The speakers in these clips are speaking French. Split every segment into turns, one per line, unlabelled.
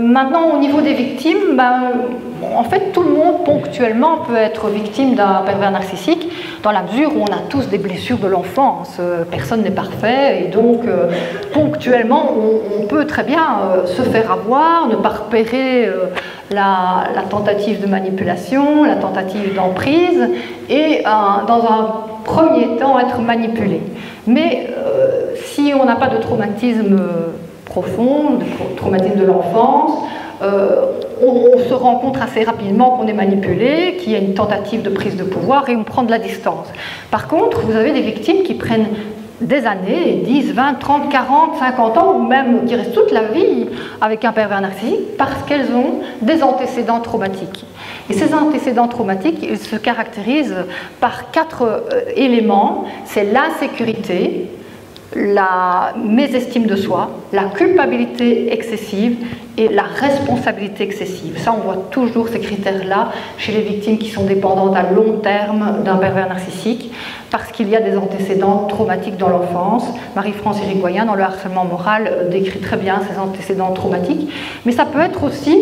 Maintenant, au niveau des victimes, en fait, tout le monde ponctuellement peut être victime d'un pervers narcissique, dans la mesure où on a tous des blessures de l'enfance. Personne n'est parfait, et donc ponctuellement, on peut très bien se faire avoir, ne pas repérer la tentative de manipulation, la tentative d'emprise, et dans un premier temps être manipulé. Mais si on n'a pas de traumatisme profond, de traumatisme de l'enfance, on se rend compte assez rapidement qu'on est manipulé, qu'il y a une tentative de prise de pouvoir et on prend de la distance. Par contre, vous avez des victimes qui prennent des années, 10, 20, 30, 40, 50 ans, ou même qui restent toute la vie avec un pervers narcissique parce qu'elles ont des antécédents traumatiques. Et ces antécédents traumatiques, ils se caractérisent par 4 éléments. C'est l'insécurité, la mésestime de soi, la culpabilité excessive et la responsabilité excessive. Ça, on voit toujours ces critères-là chez les victimes qui sont dépendantes à long terme d'un pervers narcissique parce qu'il y a des antécédents traumatiques dans l'enfance. Marie-France Irigoyen, dans le harcèlement moral, décrit très bien ces antécédents traumatiques. Mais ça peut être aussi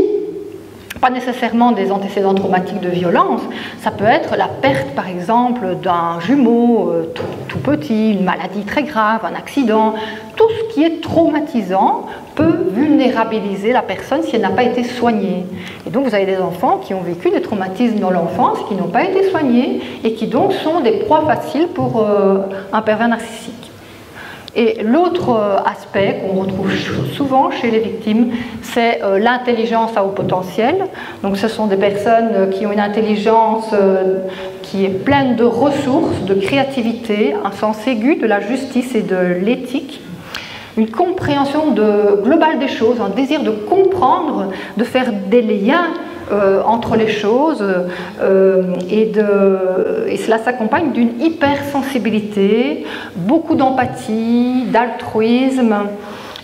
pas nécessairement des antécédents traumatiques de violence, ça peut être la perte par exemple d'un jumeau tout petit, une maladie très grave, un accident. Tout ce qui est traumatisant peut vulnérabiliser la personne si elle n'a pas été soignée. Et donc vous avez des enfants qui ont vécu des traumatismes dans l'enfance, qui n'ont pas été soignés et qui donc sont des proies faciles pour un pervers narcissique. Et l'autre aspect qu'on retrouve souvent chez les victimes, c'est l'intelligence à haut potentiel. Donc ce sont des personnes qui ont une intelligence qui est pleine de ressources, de créativité, un sens aigu de la justice et de l'éthique, une compréhension globale des choses, un désir de comprendre, de faire des liens entre les choses et cela s'accompagne d'une hypersensibilité, beaucoup d'empathie, d'altruisme.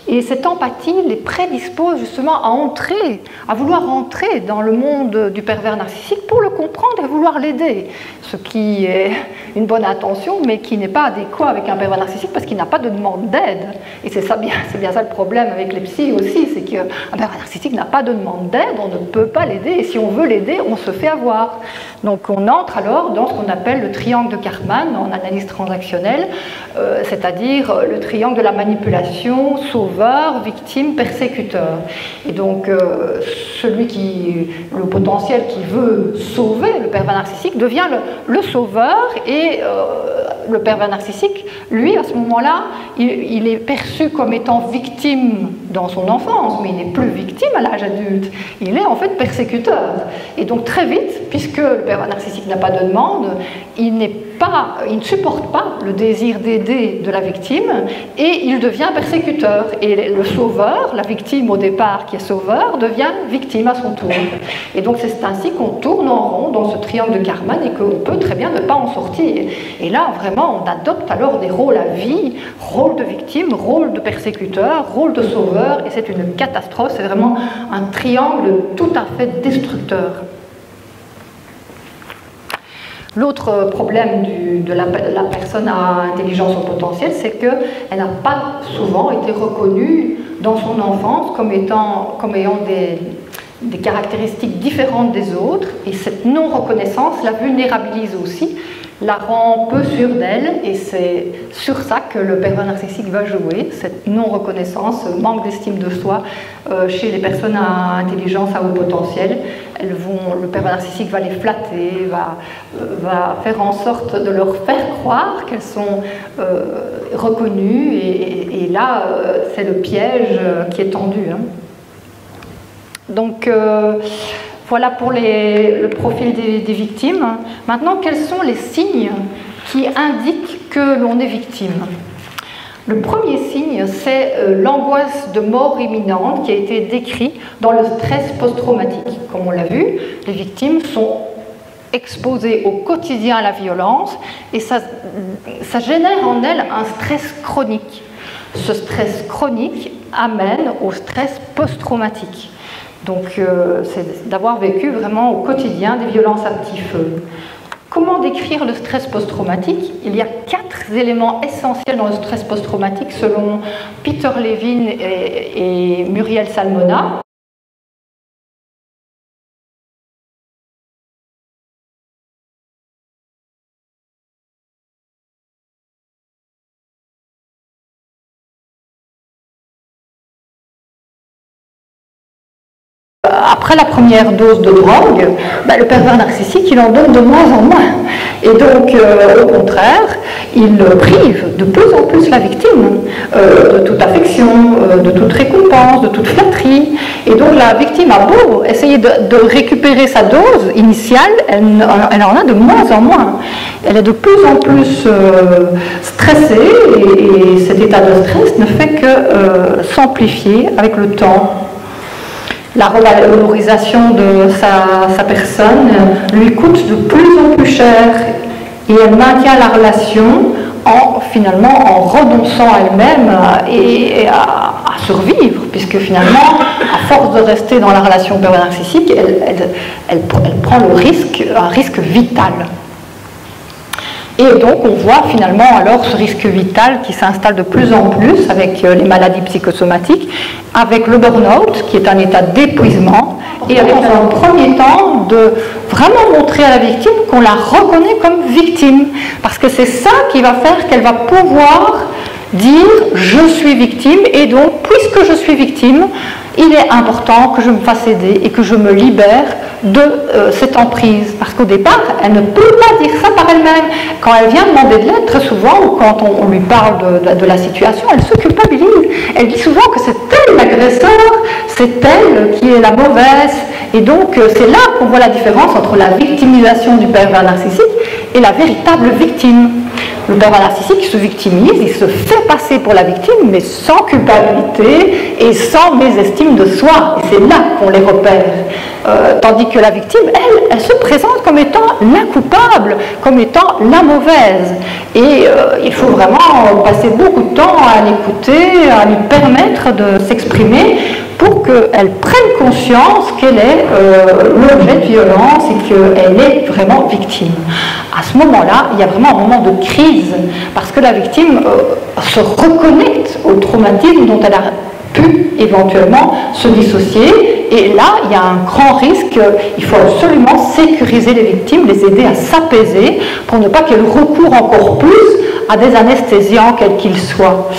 Et cette empathie les prédispose justement à vouloir entrer dans le monde du pervers narcissique pour le comprendre et vouloir l'aider. Ce qui est une bonne intention, mais qui n'est pas adéquat avec un pervers narcissique parce qu'il n'a pas de demande d'aide. Et c'est bien ça le problème avec les psys aussi, c'est qu'un pervers narcissique n'a pas de demande d'aide, on ne peut pas l'aider, et si on veut l'aider, on se fait avoir. Donc on entre alors dans ce qu'on appelle le triangle de Karpman en analyse transactionnelle, c'est-à-dire le triangle de la manipulation, sauveur, victime, persécuteur. Et donc le potentiel qui veut sauver le pervers narcissique devient le sauveur, et le pervers narcissique, lui, à ce moment-là, il est perçu comme étant victime dans son enfance, mais il n'est plus victime à l'âge adulte. Il est en fait persécuteur. Et donc très vite, puisque le pervers narcissique n'a pas de demande, il ne supporte pas le désir d'aider de la victime et il devient persécuteur. Et le sauveur, la victime au départ qui est sauveur, devient victime à son tour. Et donc c'est ainsi qu'on tourne en rond dans ce triangle de Karpman et qu'on peut très bien ne pas en sortir. Et là, vraiment, on adopte alors des rôles à vie, rôle de victime, rôle de persécuteur, rôle de sauveur, et c'est une catastrophe, c'est vraiment un triangle tout à fait destructeur. L'autre problème de la personne à intelligence au potentiel, c'est qu'elle n'a pas souvent été reconnue dans son enfance comme ayant des caractéristiques différentes des autres, et cette non-reconnaissance la vulnérabilise aussi, la rend peu sûre d'elle, et c'est sur ça que le pervers narcissique va jouer, cette non-reconnaissance, ce manque d'estime de soi chez les personnes à intelligence à haut potentiel. Le pervers narcissique va les flatter, va faire en sorte de leur faire croire qu'elles sont reconnues, et là, c'est le piège qui est tendu. Donc, voilà pour le profil des victimes. Maintenant, quels sont les signes qui indiquent que l'on est victime? Le premier signe, c'est l'angoisse de mort imminente qui a été décrit dans le stress post-traumatique. Comme on l'a vu, les victimes sont exposées au quotidien à la violence et ça génère en elles un stress chronique. Ce stress chronique amène au stress post-traumatique. Donc, c'est d'avoir vécu vraiment au quotidien des violences à petit feu. Comment décrire le stress post-traumatique? Il y a 4 éléments essentiels dans le stress post-traumatique selon Peter Levine et Muriel Salmona. après la première dose de drogue, le pervers narcissique, il en donne de moins en moins. Et donc, au contraire, il prive de plus en plus la victime de toute affection, de toute récompense, de toute flatterie. Et donc, la victime a beau essayer de récupérer sa dose initiale, elle en a de moins en moins. Elle est de plus en plus stressée et cet état de stress ne fait que s'amplifier avec le temps. La revalorisation de sa personne lui coûte de plus en plus cher et elle maintient la relation finalement en renonçant à elle-même et à survivre, puisque finalement, à force de rester dans la relation pervers narcissique, elle prend un risque vital. Et donc on voit finalement alors ce risque vital qui s'installe de plus en plus avec les maladies psychosomatiques, avec le burn-out qui est un état d'épuisement, et avec dans un premier temps de vraiment montrer à la victime qu'on la reconnaît comme victime, parce que c'est ça qui va faire qu'elle va pouvoir dire je suis victime, et donc puisque je suis victime, il est important que je me fasse aider et que je me libère de cette emprise. Parce qu'au départ, elle ne peut pas dire ça par elle-même. Quand elle vient demander de l'aide, très souvent, ou quand on lui parle de la situation, elle se culpabilise. Elle dit souvent que c'est elle l'agresseur, c'est elle qui est la mauvaise. Et donc, c'est là qu'on voit la différence entre la victimisation du pervers narcissique et la véritable victime. Le pervers narcissique se victimise, il se fait passer pour la victime, mais sans culpabilité et sans mésestime de soi. Et c'est là qu'on les repère. Tandis que la victime, elle se présente comme étant la coupable, comme étant la mauvaise. Et il faut vraiment passer beaucoup de temps à l'écouter, à lui permettre de s'exprimer pour qu'elle prenne conscience qu'elle est l'objet de violence et qu'elle est vraiment victime. À ce moment-là, il y a vraiment un moment de crise, parce que la victime se reconnecte au traumatisme dont elle a pu éventuellement se dissocier, et là il y a un grand risque. Il faut absolument sécuriser les victimes, les aider à s'apaiser pour ne pas qu'elles recourent encore plus à des anesthésiants quels qu'ils soient.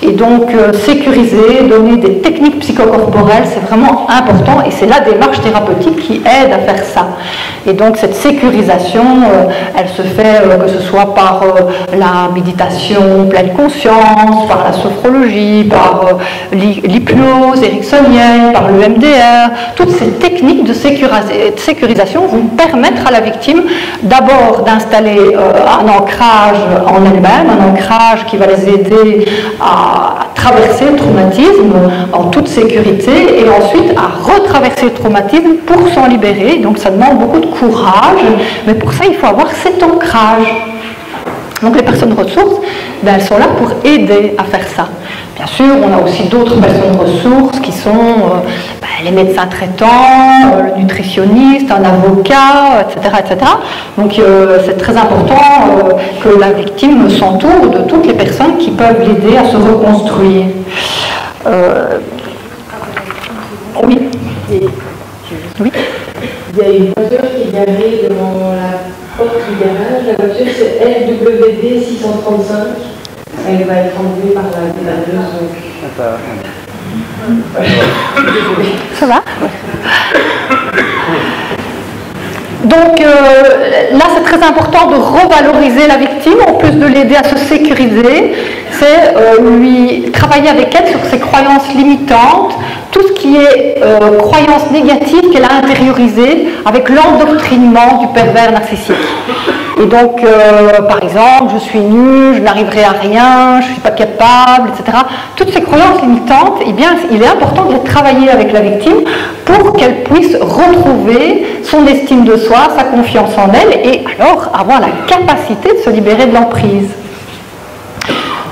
Et donc sécuriser, donner des techniques psychocorporelles, c'est vraiment important, et c'est la démarche thérapeutique qui aide à faire ça. Et donc cette sécurisation, elle se fait que ce soit par la méditation pleine conscience, par la sophrologie, par l'hypnose ericksonienne, par le MDR. Toutes ces techniques de sécurisation vont permettre à la victime d'abord d'installer un ancrage en elle-même, un ancrage qui va les aider à traverser le traumatisme en toute sécurité, et ensuite à retraverser le traumatisme pour s'en libérer. Donc ça demande beaucoup de courage, mais pour ça il faut avoir cet ancrage. Donc les personnes ressources, elles sont là pour aider à faire ça. Bien sûr, on a aussi d'autres personnes ressources qui sont les médecins traitants, le nutritionniste, un avocat, etc. etc. Donc c'est très important que la victime s'entoure de toutes les personnes qui peuvent l'aider à se reconstruire. Oui. Oui.
Il y a une voiture qui est garée devant la porte du garage. La voiture c'est LWD 635. Elle va être enlevée par la délaveuse.
Ça va? Donc là c'est très important de revaloriser la victime, en plus de l'aider à se sécuriser, c'est lui travailler avec elle sur ses croyances limitantes, tout ce qui est croyances négatives qu'elle a intériorisées avec l'endoctrinement du pervers narcissique. Et donc, par exemple, je suis nulle, je n'arriverai à rien, je ne suis pas capable, etc. Toutes ces croyances limitantes, eh bien, il est important de les travailler avec la victime pour qu'elle puisse retrouver son estime de soi, sa confiance en elle, et alors avoir la capacité de se libérer de l'emprise.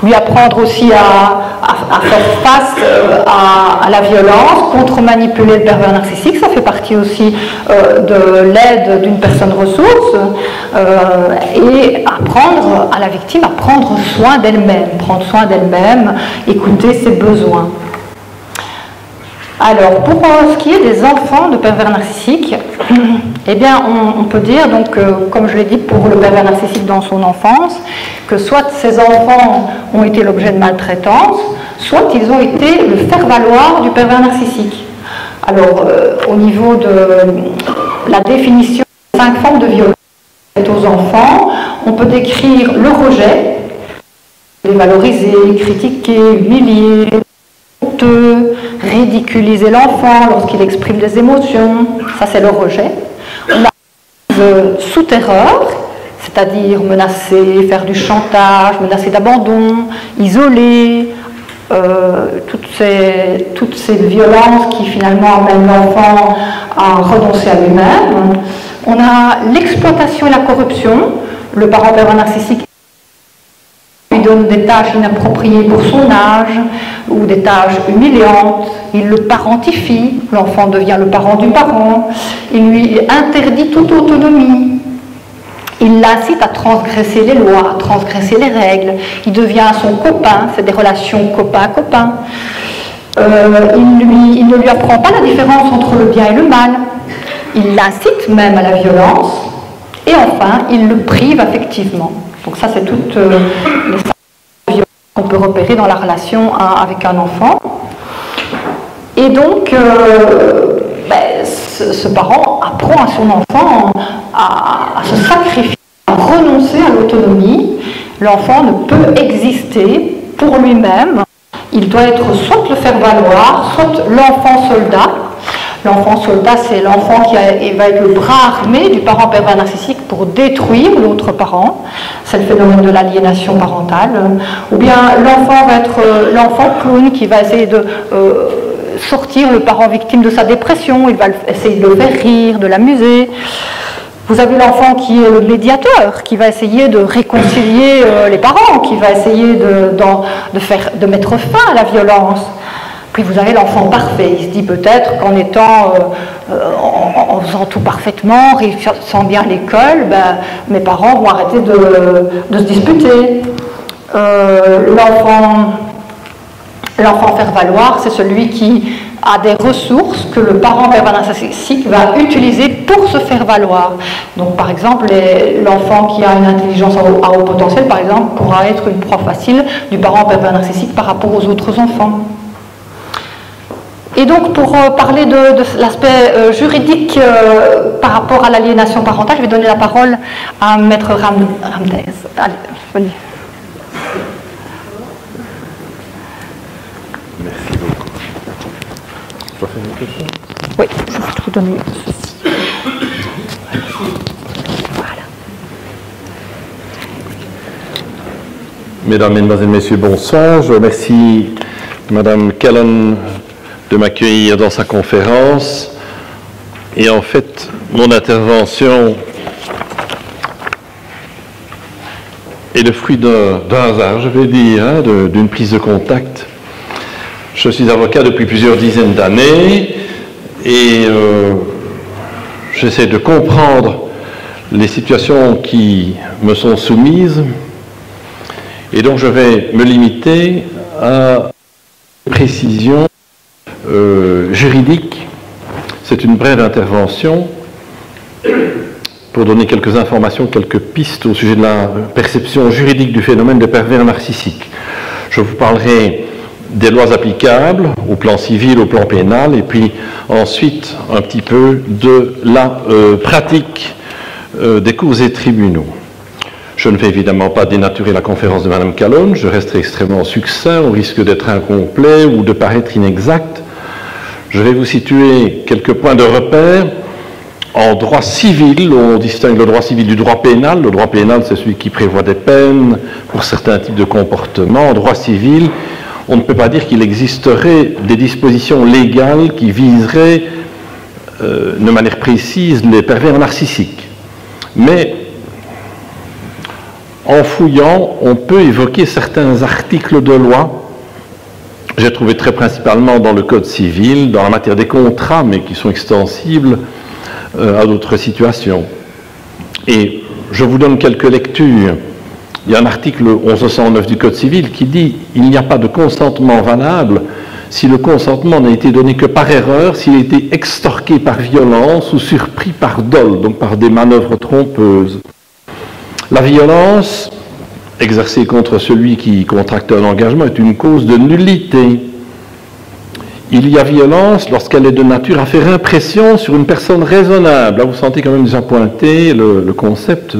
Lui apprendre aussi à faire face à la violence, contre-manipuler le pervers narcissique, ça fait partie aussi de l'aide d'une personne ressource, et apprendre à la victime à prendre soin d'elle-même, écouter ses besoins. Alors, pour ce qui est des enfants de pervers narcissiques, eh bien, on peut dire, donc, comme je l'ai dit pour le pervers narcissique dans son enfance, que soit ces enfants ont été l'objet de maltraitance, soit ils ont été le faire-valoir du pervers narcissique. Alors, au niveau de la définition des 5 formes de violence aux enfants, on peut décrire le rejet, dévaloriser, critiquer, humilier, honteux, ridiculiser l'enfant lorsqu'il exprime des émotions, ça c'est le rejet. On a sous terreur, c'est-à-dire menacer, faire du chantage, menacer d'abandon, isoler, toutes ces violences qui finalement amènent l'enfant à renoncer à lui-même. On a l'exploitation et la corruption. Le parent pervers narcissique lui donne des tâches inappropriées pour son âge ou des tâches humiliantes. Il le parentifie, l'enfant devient le parent du parent. Il lui interdit toute autonomie. Il l'incite à transgresser les lois, à transgresser les règles. Il devient son copain, c'est des relations copain-copain. Il ne lui apprend pas la différence entre le bien et le mal. Il l'incite même à la violence. Et enfin, il le prive affectivement. Donc ça, c'est toutes les violences qu'on peut repérer dans la relation avec un enfant. Et donc, ce parent apprend à son enfant à se sacrifier, à renoncer à l'autonomie. L'enfant ne peut exister pour lui-même. Il doit être soit le faire valoir, soit l'enfant soldat. L'enfant soldat, c'est l'enfant qui va être le bras armé du parent pervers narcissique pour détruire l'autre parent. C'est le phénomène de l'aliénation parentale. Ou bien l'enfant va être l'enfant clown qui va essayer de sortir le parent victime de sa dépression. Il va essayer de le faire rire, de l'amuser. Vous avez l'enfant qui est le médiateur, qui va essayer de réconcilier les parents, qui va essayer de mettre fin à la violence. Puis vous avez l'enfant parfait. Il se dit peut-être qu'en en faisant tout parfaitement, réussissant bien à l'école, mes parents vont arrêter de se disputer. L'enfant faire valoir, c'est celui qui a des ressources que le parent pervers narcissique va utiliser pour se faire valoir. Donc par exemple, l'enfant qui a une intelligence à haut potentiel, par exemple, pourra être une proie facile du parent pervers narcissique par rapport aux autres enfants. Et donc, pour parler de l'aspect juridique par rapport à l'aliénation parentale, je vais donner la parole à Maître Ramdez. Allez, venez.
Merci beaucoup. Je dois faire une question ?
Oui, je vais vous donner ceci. Voilà.
Mesdames, Mesdemoiselles, Messieurs, bonsoir. Je remercie Madame Callan de m'accueillir dans sa conférence. Et en fait, mon intervention est le fruit d'un hasard, je vais dire, d'une prise de contact. Je suis avocat depuis plusieurs dizaines d'années et j'essaie de comprendre les situations qui me sont soumises. Et donc je vais me limiter à une précision juridique. C'est une brève intervention pour donner quelques informations, quelques pistes au sujet de la perception juridique du phénomène de pervers narcissique. Je vous parlerai des lois applicables au plan civil, au plan pénal, et puis ensuite un petit peu de la pratique des cours et tribunaux. Je ne vais évidemment pas dénaturer la conférence de Mme Calonne, je resterai extrêmement succinct, au risque d'être incomplet ou de paraître inexact. Je vais vous situer quelques points de repère. En droit civil, on distingue le droit civil du droit pénal. Le droit pénal, c'est celui qui prévoit des peines pour certains types de comportements. En droit civil, on ne peut pas dire qu'il existerait des dispositions légales qui viseraient de manière précise les pervers narcissiques. Mais en fouillant, on peut évoquer certains articles de loi. J'ai trouvé très principalement dans le Code civil, dans la matière des contrats, mais qui sont extensibles à d'autres situations. Et je vous donne quelques lectures. Il y a un article 1109 du Code civil qui dit « Il n'y a pas de consentement valable si le consentement n'a été donné que par erreur, s'il a été extorqué par violence ou surpris par dol, donc par des manœuvres trompeuses. La violence exercée contre celui qui contracte un engagement est une cause de nullité. il y a violence lorsqu'elle est de nature à faire impression sur une personne raisonnable. Là, vous sentez quand même déjà pointer le concept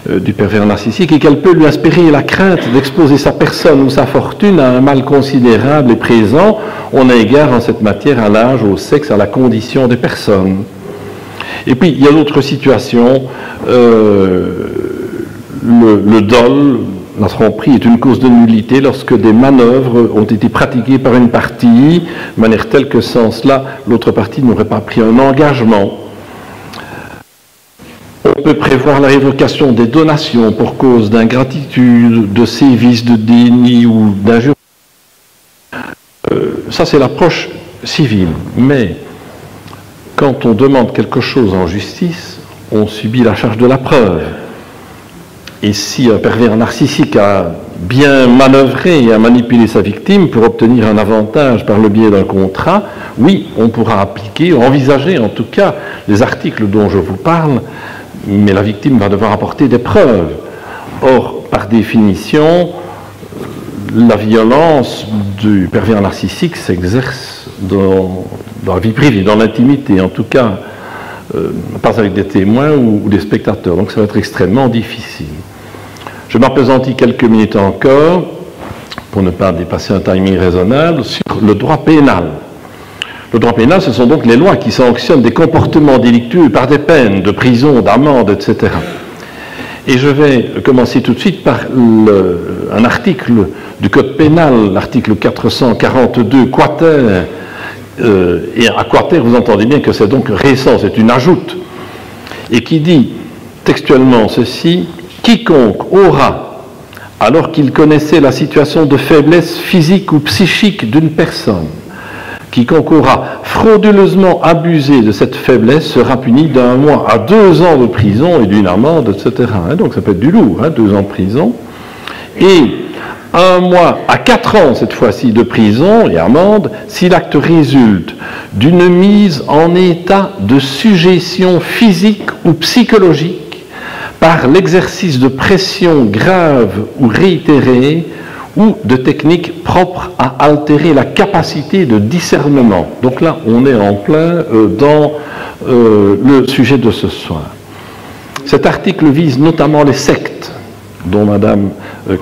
du pervers narcissique, et qu'elle peut lui inspirer la crainte d'exposer sa personne ou sa fortune à un mal considérable et présent. On a égard en cette matière à l'âge, au sexe, à la condition des personnes. Et puis, il y a d'autres situations. Le dol, la tromperie, est une cause de nullité lorsque des manœuvres ont été pratiquées par une partie, de manière telle que sans cela, l'autre partie n'aurait pas pris un engagement. On peut prévoir la révocation des donations pour cause d'ingratitude, de sévices, de déni ou d'injure. Ça, c'est l'approche civile. Mais quand on demande quelque chose en justice, on subit la charge de la preuve. Et si un pervers narcissique a bien manœuvré et a manipulé sa victime pour obtenir un avantage par le biais d'un contrat, oui, on pourra appliquer, envisager en tout cas les articles dont je vous parle, mais la victime va devoir apporter des preuves. Or, par définition, la violence du pervers narcissique s'exerce dans la vie privée, dans l'intimité, en tout cas, pas avec des témoins ou des spectateurs. Donc ça va être extrêmement difficile. Je m'appesantis quelques minutes encore, pour ne pas dépasser un timing raisonnable, sur le droit pénal. Le droit pénal, ce sont donc les lois qui sanctionnent des comportements délictueux par des peines de prison, d'amende, etc. Et je vais commencer tout de suite par un article du Code pénal, l'article 442 quater. Et à quater, vous entendez bien que c'est donc récent, c'est une ajoute. Et qui dit textuellement ceci: quiconque aura, alors qu'il connaissait la situation de faiblesse physique ou psychique d'une personne, quiconque aura frauduleusement abusé de cette faiblesse sera puni d'1 mois à 2 ans de prison et d'une amende, etc. Donc ça peut être du lourd, 2 ans de prison. Et 1 mois à 4 ans, cette fois-ci, de prison et amende, si l'acte résulte d'une mise en état de sujétion physique ou psychologique par l'exercice de pression grave ou réitérée ou de techniques propres à altérer la capacité de discernement. Donc là, on est en plein dans le sujet de ce soir. Cet article vise notamment les sectes, dont Mme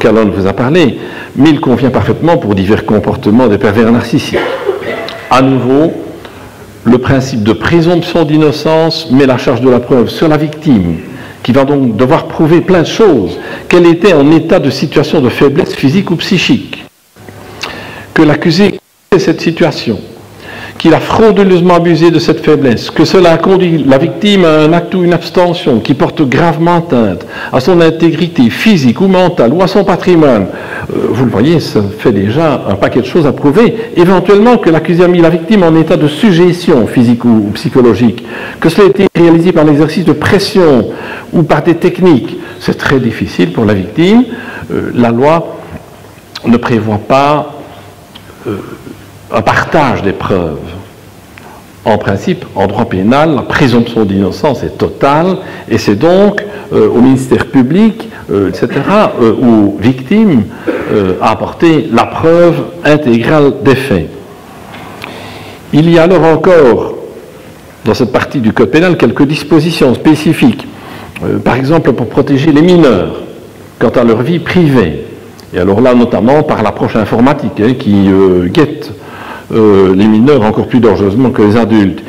Calonne vous a parlé, mais il convient parfaitement pour divers comportements des pervers narcissiques. À nouveau, le principe de présomption d'innocence met la charge de la preuve sur la victime, qui va donc devoir prouver plein de choses, qu'elle était en état de situation de faiblesse physique ou psychique, que l'accusé connaissait cette situation, qu'il a frauduleusement abusé de cette faiblesse, que cela a conduit la victime à un acte ou une abstention qui porte gravement atteinte à son intégrité physique ou mentale ou à son patrimoine. Vous le voyez, ça fait déjà un paquet de choses à prouver. Éventuellement que l'accusé a mis la victime en état de sujétion physique ou psychologique, que cela a été réalisé par l'exercice de pression ou par des techniques. C'est très difficile pour la victime. La loi ne prévoit pas un partage des preuves. En principe, en droit pénal, la présomption d'innocence est totale, et c'est donc au ministère public, etc., aux victimes, à apporter la preuve intégrale des faits. Il y a alors encore, dans cette partie du Code pénal, quelques dispositions spécifiques, par exemple pour protéger les mineurs quant à leur vie privée. Et alors là, notamment par l'approche informatique qui guette les mineurs encore plus dangereusement que les adultes.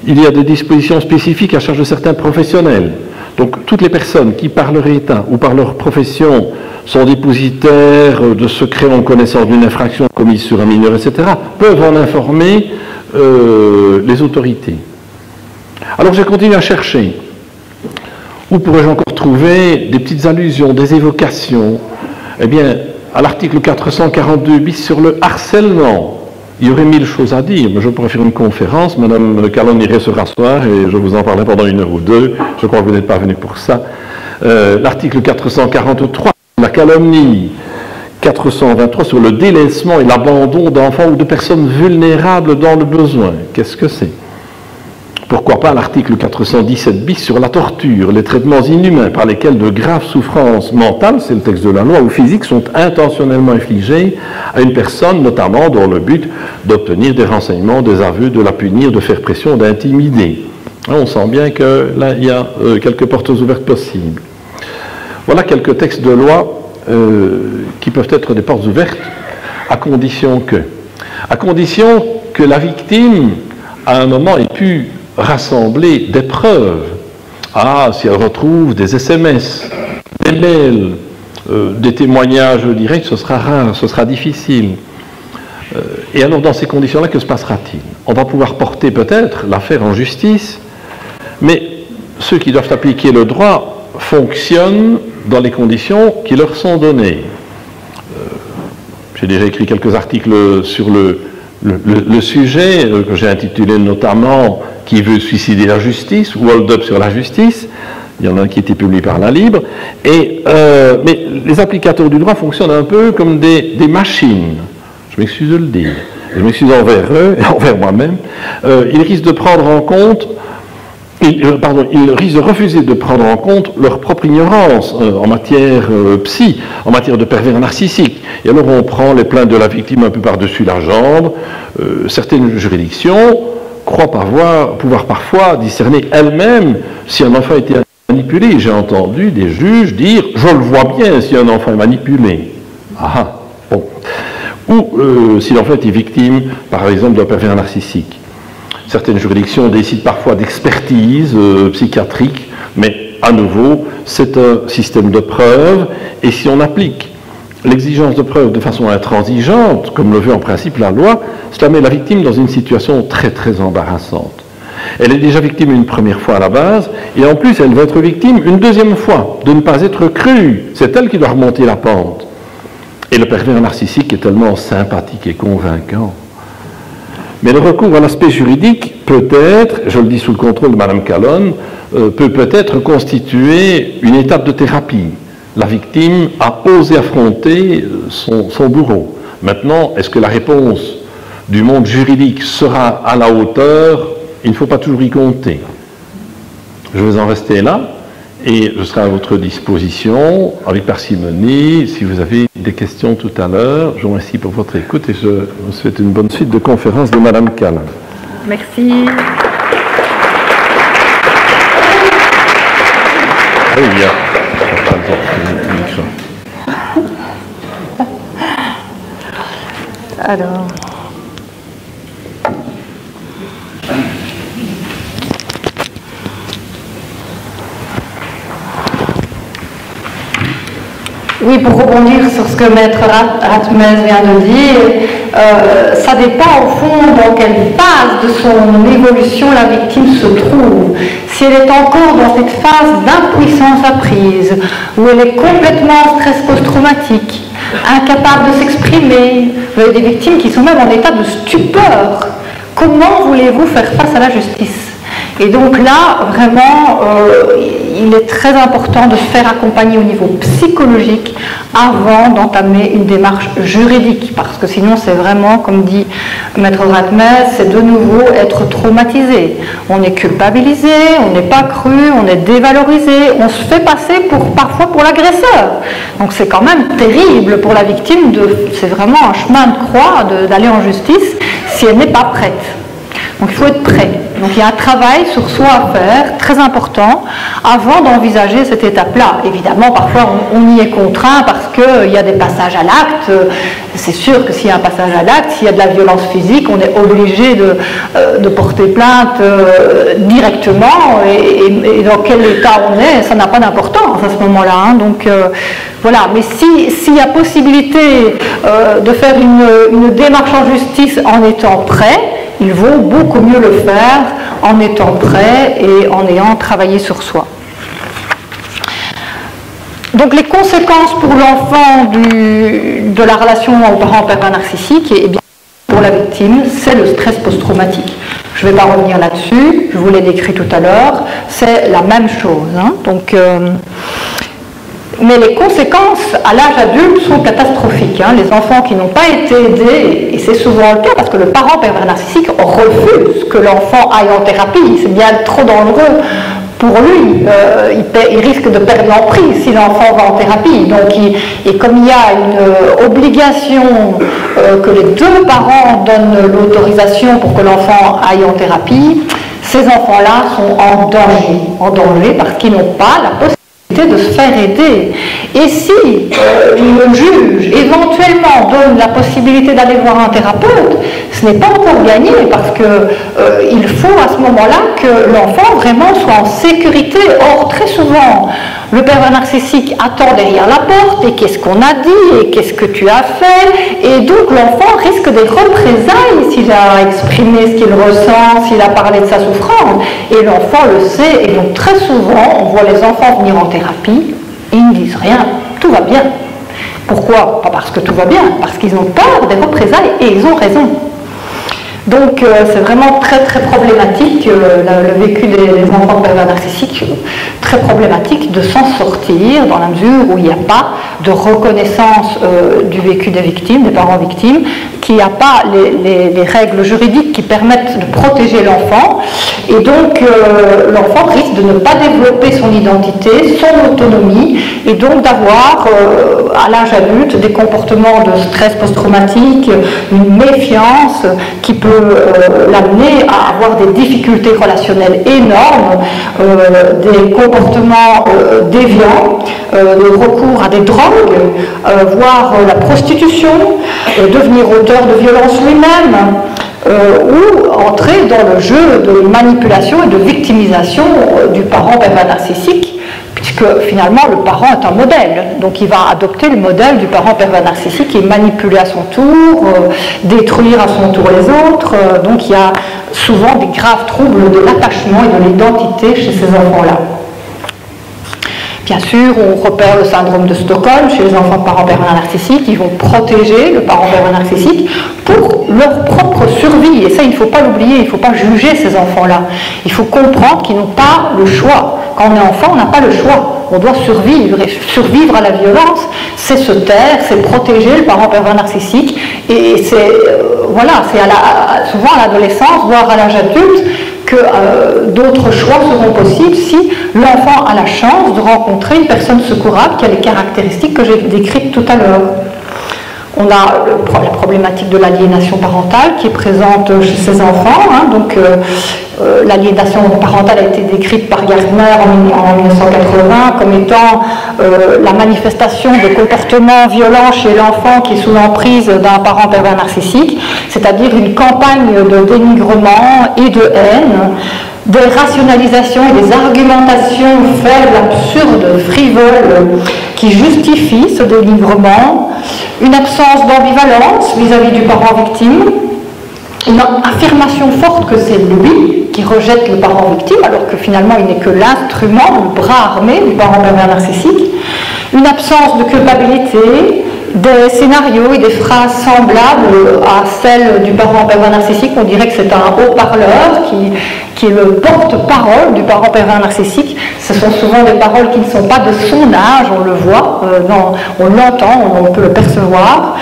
Il y a des dispositions spécifiques à charge de certains professionnels. Donc toutes les personnes qui, par leur état ou par leur profession, sont dépositaires de secrets en connaissance d'une infraction commise sur un mineur, etc., peuvent en informer les autorités. Alors j'ai continué à chercher. Où pourrais-je encore trouver des petites allusions, des évocations? Eh bien, à l'article 442 bis sur le harcèlement, il y aurait 1000 choses à dire, mais je pourrais faire une conférence. Madame Calonne irait se rasseoir et je vous en parlerai pendant 1 heure ou 2. Je crois que vous n'êtes pas venu pour ça. L'article 443, la calomnie. 423 sur le délaissement et l'abandon d'enfants ou de personnes vulnérables dans le besoin. Qu'est-ce que c'est? Pourquoi pas l'article 417 bis sur la torture, les traitements inhumains par lesquels de graves souffrances mentales, c'est le texte de la loi, ou physiques, sont intentionnellement infligées à une personne, notamment dans le but d'obtenir des renseignements, des aveux, de la punir, de faire pression, d'intimider. On sent bien que là, il y a quelques portes ouvertes possibles. Voilà quelques textes de loi qui peuvent être des portes ouvertes, à condition que la victime, à un moment, ait pu rassembler des preuves. Ah, si elle retrouve des SMS, des mails, des témoignages directs, ce sera rare, ce sera difficile. Et alors, dans ces conditions-là, que se passera-t-il? On va pouvoir porter peut-être l'affaire en justice, mais ceux qui doivent appliquer le droit fonctionnent dans les conditions qui leur sont données. J'ai déjà écrit quelques articles sur le sujet, que j'ai intitulé notamment « Qui veut suicider la justice » ou « Hold up sur la justice ». Il y en a un qui a été publié par La Libre. Mais les applicateurs du droit fonctionnent un peu comme des machines. Je m'excuse de le dire. Je m'excuse envers eux et envers moi-même. Ils risquent de prendre en compte... ils risquent de refuser de prendre en compte leur propre ignorance en matière en matière de pervers narcissiques. Et alors on prend les plaintes de la victime un peu par-dessus la jambe. Certaines juridictions croient pouvoir parfois discerner elles-mêmes si un enfant a été manipulé. J'ai entendu des juges dire « je le vois bien si un enfant est manipulé ». Ah, bon. Ou si l'enfant était victime, par exemple, d'un pervers narcissique. Certaines juridictions décident parfois d'expertise psychiatrique, mais à nouveau, c'est un système de preuve, et si on applique l'exigence de preuve de façon intransigeante, comme le veut en principe la loi, cela met la victime dans une situation très très embarrassante. Elle est déjà victime une première fois à la base, et en plus elle va être victime une deuxième fois, de ne pas être crue. C'est elle qui doit remonter la pente. Et le pervers narcissique est tellement sympathique et convaincant. Mais le recours à l'aspect juridique peut être, je le dis sous le contrôle de Mme Calonne, peut être constituer une étape de thérapie. La victime a osé affronter son bourreau. Maintenant, est-ce que la réponse du monde juridique sera à la hauteur? Il ne faut pas toujours y compter. Je vais en rester là et je serai à votre disposition avec parcimonie si vous avez des questions tout à l'heure. Je vous remercie pour votre écoute et je vous souhaite une bonne suite de conférence de Mme Calonne.
Merci.
Oui, il y a...
Alors... Oui, pour rebondir sur ce que Maître Ratmes vient de dire, ça dépend au fond dans quelle phase de son évolution la victime se trouve. Si elle est encore dans cette phase d'impuissance apprise, où elle est complètement en stress post-traumatique, incapable de s'exprimer, vous avez des victimes qui sont même en état de stupeur. Comment voulez-vous faire face à la justice ? Et donc là, vraiment, il est très important de se faire accompagner au niveau psychologique avant d'entamer une démarche juridique, parce que sinon c'est vraiment, comme dit Maître Ratmes, c'est de nouveau être traumatisé. On est culpabilisé, on n'est pas cru, on est dévalorisé, on se fait passer parfois pour l'agresseur. Donc c'est quand même terrible pour la victime, c'est vraiment un chemin de croix d'aller en justice si elle n'est pas prête. Donc il faut être prêt. Donc il y a un travail sur soi à faire, très important, avant d'envisager cette étape-là. Évidemment, parfois on y est contraint parce qu'il y a des passages à l'acte. C'est sûr que s'il y a un passage à l'acte, s'il y a de la violence physique, on est obligé de porter plainte directement. Et dans quel état on est, ça n'a pas d'importance à ce moment-là. Hein. Donc voilà. Mais s'il y a possibilité de faire une démarche en justice en étant prêt, il vaut beaucoup mieux le faire en étant prêt et en ayant travaillé sur soi. Donc les conséquences pour l'enfant de la relation au parent pervers narcissique, et bien pour la victime, c'est le stress post-traumatique. Je ne vais pas revenir là-dessus, je vous l'ai décrit tout à l'heure, c'est la même chose. Hein. Donc Mais les conséquences à l'âge adulte sont catastrophiques. Les enfants qui n'ont pas été aidés, et c'est souvent le cas parce que le parent pervers narcissique refuse que l'enfant aille en thérapie, c'est bien trop dangereux pour lui, il risque de perdre l'emprise si l'enfant va en thérapie. Donc, et comme il y a une obligation que les deux parents donnent l'autorisation pour que l'enfant aille en thérapie, ces enfants-là sont en danger parce qu'ils n'ont pas la possibilité de se faire aider. Et si le juge éventuellement donne la possibilité d'aller voir un thérapeute, ce n'est pas encore gagné parce que il faut à ce moment-là que l'enfant vraiment soit en sécurité. Or, très souvent, le pervers narcissique attend derrière la porte et qu'est-ce qu'on a dit et qu'est-ce que tu as fait, et donc l'enfant risque des représailles s'il a exprimé ce qu'il ressent, s'il a parlé de sa souffrance, et l'enfant le sait. Et donc très souvent on voit les enfants venir en thérapie et ils ne disent rien, tout va bien. Pourquoi? Pas parce que tout va bien, parce qu'ils ont peur des représailles, et ils ont raison. Donc c'est vraiment très très problématique, le vécu des enfants pervers narcissiques, très problématique de s'en sortir dans la mesure où il n'y a pas de reconnaissance du vécu des victimes, des parents victimes, qu'il n'y a pas les règles juridiques qui permettent de protéger l'enfant, et donc l'enfant risque de ne pas développer son identité, son autonomie, et donc d'avoir à l'âge adulte des comportements de stress post-traumatique, une méfiance qui peut l'amener à avoir des difficultés relationnelles énormes, des comportements déviants, le recours à des drogues, voire la prostitution, devenir auteur de violence lui-même, ou entrer dans le jeu de manipulation et de victimisation du parent pervers narcissique, puisque finalement le parent est un modèle, donc il va adopter le modèle du parent pervers narcissique et manipuler à son tour, détruire à son tour les autres, donc il y a souvent des graves troubles de l'attachement et de l'identité chez ces enfants-là. Bien sûr, on repère le syndrome de Stockholm chez les enfants de parents pervers narcissiques. Ils vont protéger le parent pervers narcissique pour leur propre survie. Et ça, il ne faut pas l'oublier, il ne faut pas juger ces enfants-là. Il faut comprendre qu'ils n'ont pas le choix. Quand on est enfant, on n'a pas le choix. On doit survivre. Et survivre à la violence, c'est se taire, c'est protéger le parent pervers narcissique. Et c'est, voilà, c'est souvent à l'adolescence, voire à l'âge adulte, que d'autres choix seront possibles si l'enfant a la chance de rencontrer une personne secourable qui a les caractéristiques que j'ai décrites tout à l'heure. On a la problématique de l'aliénation parentale qui est présente chez ces enfants. Donc l'aliénation parentale a été décrite par Gardner en 1980 comme étant la manifestation de comportements violents chez l'enfant qui est sous l'emprise d'un parent pervers narcissique, c'est-à-dire une campagne de dénigrement et de haine, des rationalisations et des argumentations faibles, absurdes, frivoles, qui justifient ce dénigrement, une absence d'ambivalence vis-à-vis du parent victime, une affirmation forte que c'est lui qui rejette le parent victime, alors que finalement il n'est que l'instrument, le bras armé du parent pervers narcissique, une absence de culpabilité, des scénarios et des phrases semblables à celles du parent pervers narcissique. On dirait que c'est un haut-parleur qui est le porte-parole du parent pervers narcissique. Ce sont souvent des paroles qui ne sont pas de son âge, on le voit, on l'entend, on peut le percevoir.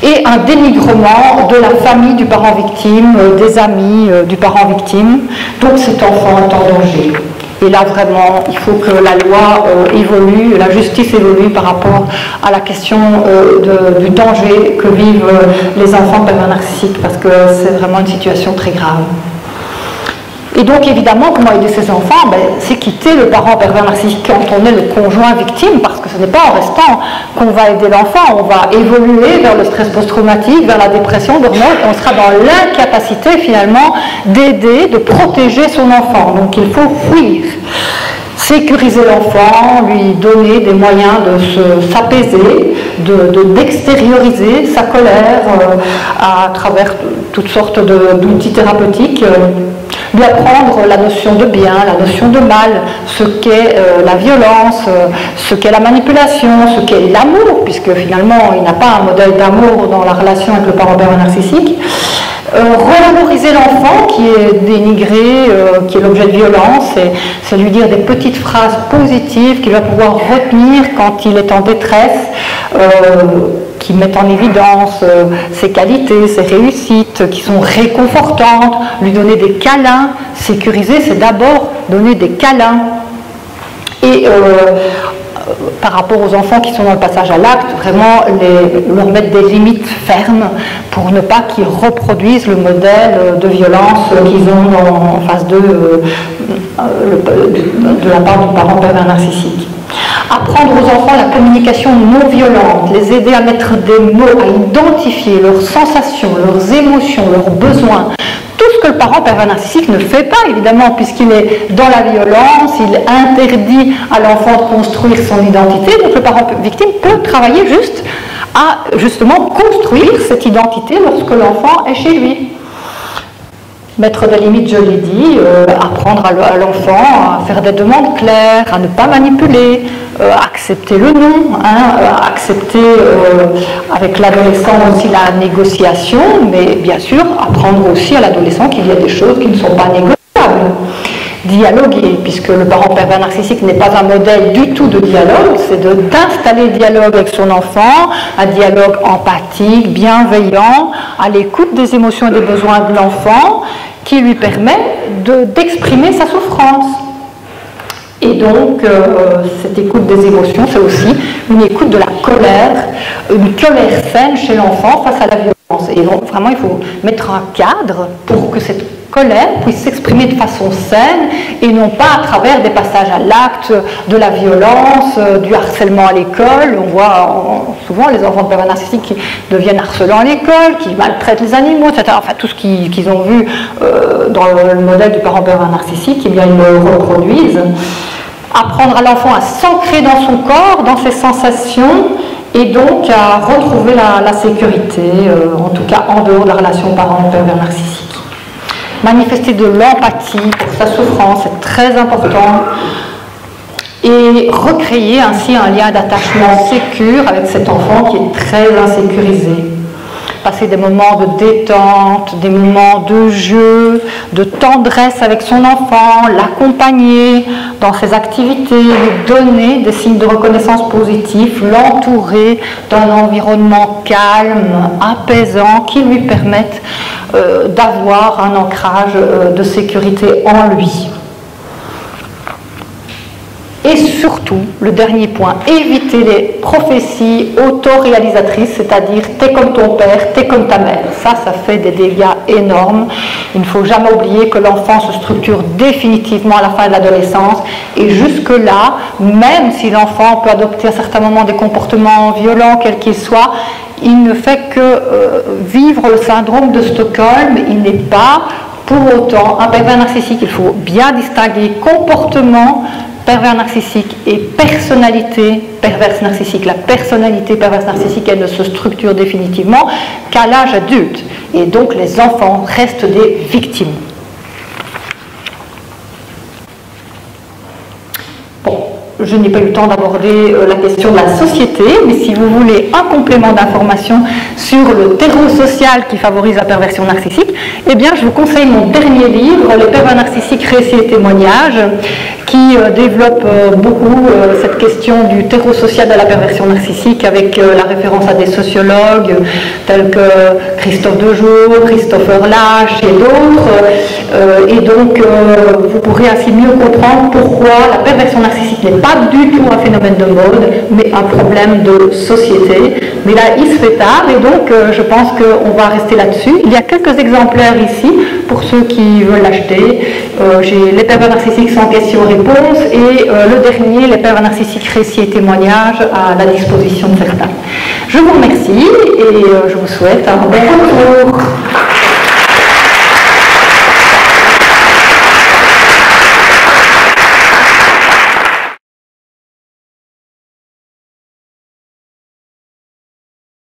Et un dénigrement de la famille du parent victime, des amis du parent victime. Donc cet enfant est en danger. Et là, vraiment, il faut que la loi évolue, la justice évolue par rapport à la question du danger que vivent les enfants pervers narcissiques, parce que c'est vraiment une situation très grave. Et donc, évidemment, comment aider ces enfants? C'est quitter le parent pervers narcissique quand on est le conjoint victime, parce que ce n'est pas en restant qu'on va aider l'enfant. On va évoluer vers le stress post-traumatique, vers la dépression, et on sera dans l'incapacité, finalement, d'aider, de protéger son enfant. Donc, il faut fuir. Sécuriser l'enfant, lui donner des moyens de s'apaiser, d'extérioriser sa colère à travers toutes sortes d'outils thérapeutiques, lui apprendre la notion de bien, la notion de mal, ce qu'est la violence, ce qu'est la manipulation, ce qu'est l'amour, puisque finalement il n'a pas un modèle d'amour dans la relation avec le parent pervers narcissique. Revaloriser l'enfant qui est dénigré, qui est l'objet de violence, c'est lui dire des petites phrases positives qu'il va pouvoir retenir quand il est en détresse, qui mettent en évidence ses qualités, ses réussites, qui sont réconfortantes, lui donner des câlins. Sécuriser, c'est d'abord donner des câlins. Et par rapport aux enfants qui sont dans le passage à l'acte, vraiment leur mettre des limites fermes pour ne pas qu'ils reproduisent le modèle de violence qu'ils ont en face d'eux de la part du parent pervers narcissique. Apprendre aux enfants la communication non violente, les aider à mettre des mots, à identifier leurs sensations, leurs émotions, leurs besoins. Tout ce que le parent pervers narcissique ne fait pas, évidemment, puisqu'il est dans la violence, il interdit à l'enfant de construire son identité. Donc le parent victime peut travailler juste à justement construire cette identité lorsque l'enfant est chez lui. Mettre des limites, je l'ai dit, apprendre à l'enfant à faire des demandes claires, à ne pas manipuler, accepter le non, accepter avec l'adolescent aussi la négociation, mais bien sûr apprendre aussi à l'adolescent qu'il y a des choses qui ne sont pas négociables. Dialoguer, puisque le parent pervers narcissique n'est pas un modèle du tout de dialogue, c'est d'installer le dialogue avec son enfant, un dialogue empathique, bienveillant, à l'écoute des émotions et des besoins de l'enfant, qui lui permet d'exprimer sa souffrance. Et donc, cette écoute des émotions, c'est aussi une écoute de la colère, une colère saine chez l'enfant face à la violence. Et donc, vraiment, il faut mettre un cadre pour que cette colère puisse s'exprimer de façon saine et non pas à travers des passages à l'acte, de la violence, du harcèlement à l'école. On voit souvent les enfants de pervers narcissiques qui deviennent harcelants à l'école, qui maltraitent les animaux, etc. Enfin, tout ce qu'ils ont vu dans le modèle du parent pervers narcissique, eh bien, ils le reproduisent. Apprendre à l'enfant à s'ancrer dans son corps, dans ses sensations, et donc à retrouver la sécurité, en tout cas en dehors de la relation parent pervers narcissique. Manifester de l'empathie pour sa souffrance, c'est très important. Et recréer ainsi un lien d'attachement sécure avec cet enfant qui est très insécurisé. Passer des moments de détente, des moments de jeu, de tendresse avec son enfant, l'accompagner dans ses activités, lui donner des signes de reconnaissance positifs, l'entourer d'un environnement calme, apaisant, qui lui permette d'avoir un ancrage de sécurité en lui. Et surtout, le dernier point, éviter les prophéties autoréalisatrices, c'est-à-dire « t'es comme ton père, t'es comme ta mère ». Ça fait des dégâts énormes. Il ne faut jamais oublier que l'enfant se structure définitivement à la fin de l'adolescence. Et jusque-là, même si l'enfant peut adopter à certains moments des comportements violents, quels qu'ils soient, il ne fait que vivre le syndrome de Stockholm. Il n'est pas pour autant un pervers narcissique. Il faut bien distinguer comportement pervers narcissique et personnalité perverse narcissique. La personnalité perverse narcissique, elle ne se structure définitivement qu'à l'âge adulte. Et donc les enfants restent des victimes. Bon, je n'ai pas eu le temps d'aborder la question de la société, mais si vous voulez un complément d'information sur le terreau social qui favorise la perversion narcissique, eh bien je vous conseille mon dernier livre, Les pervers narcissiques, récits et témoignages, qui développe beaucoup cette question du terreau social de la perversion narcissique avec la référence à des sociologues tels que Christophe Dejour, Christopher Lasch et d'autres. Et donc vous pourrez ainsi mieux comprendre pourquoi la perversion narcissique n'est pas du tout un phénomène de mode, mais un problème de société. Mais là, il se fait tard et donc je pense qu'on va rester là-dessus. Il y a quelques exemplaires ici pour ceux qui veulent l'acheter. J'ai Les pervers narcissiques sans question-réponse et le dernier, Les pervers narcissiques, récits et témoignages, à la disposition de certains. Je vous remercie et je vous souhaite un bon retour.